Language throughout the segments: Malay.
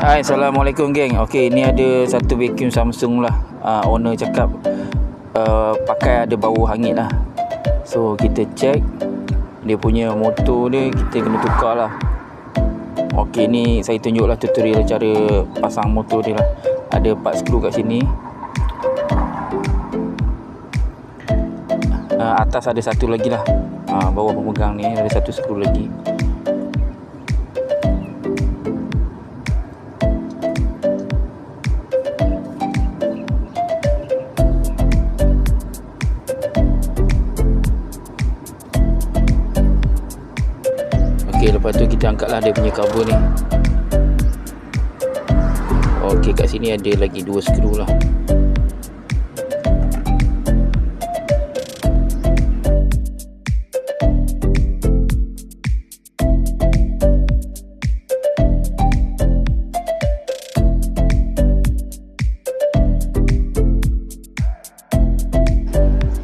Hai, Assalamualaikum geng. Okey, ni ada satu vacuum Samsung lah. Owner cakap pakai ada bau hangit lah. So kita check dia punya motor dia, kita kena tukar lah. Okey, ni saya tunjuk lah tutorial cara pasang motor dia lah. Ada 4 skru kat sini. Atas ada satu lagi lah. Bawah pemegang ni ada satu skru lagi. Okey, lepas tu kita angkatlah dia punya cover ni. Okey, kat sini ada lagi 2 skru lah.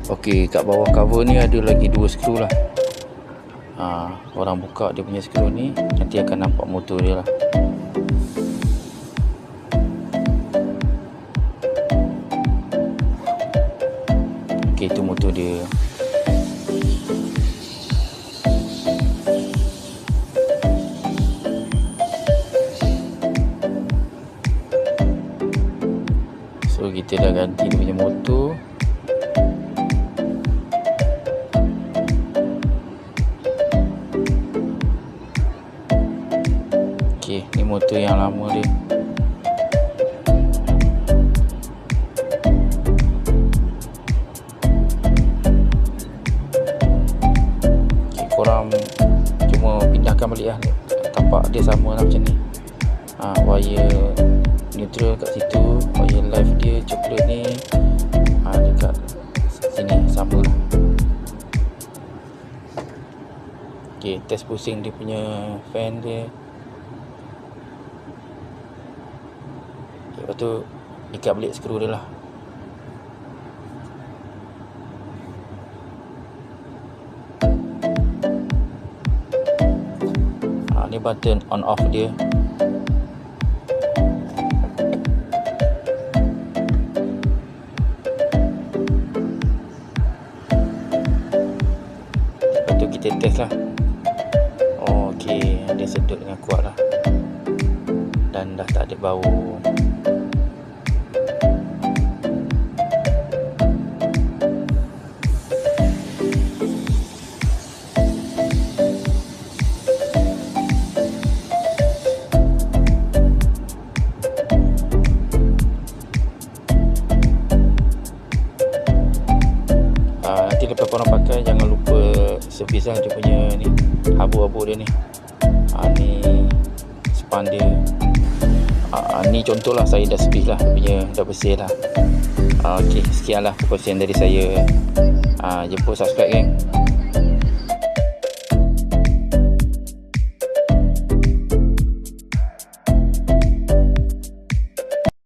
Okey, kat bawah cover ni ada lagi 2 skru lah. Orang buka dia punya skru ni, nanti akan nampak motor dia lah. Okey, itu motor dia. So kita dah ganti dia punya motor. Okey, ni motor yang lama dia. Okey, korang cuma pindahkan balik lah. Tapak dia sama lah macam ni. Wire neutral kat situ, wire live dia coklat ni dekat sini sama lah. Okey, test pusing dia punya fan dia. Lepas tu ikat balik skru dia lah. Ni button on off dia. Lepas tu kita test lah. Okey, dia sedut dengan kuat lah. Dan dah tak ada bau. Nanti lepas korang pakai, jangan lupa servis lah dia punya ni, abu-abu dia ni. Ni span dia. Ni contoh lah, saya dah servis lah, dia punya dah bersih lah. Okey, sekian lah perkongsian dari saya. Jemput subscribe geng.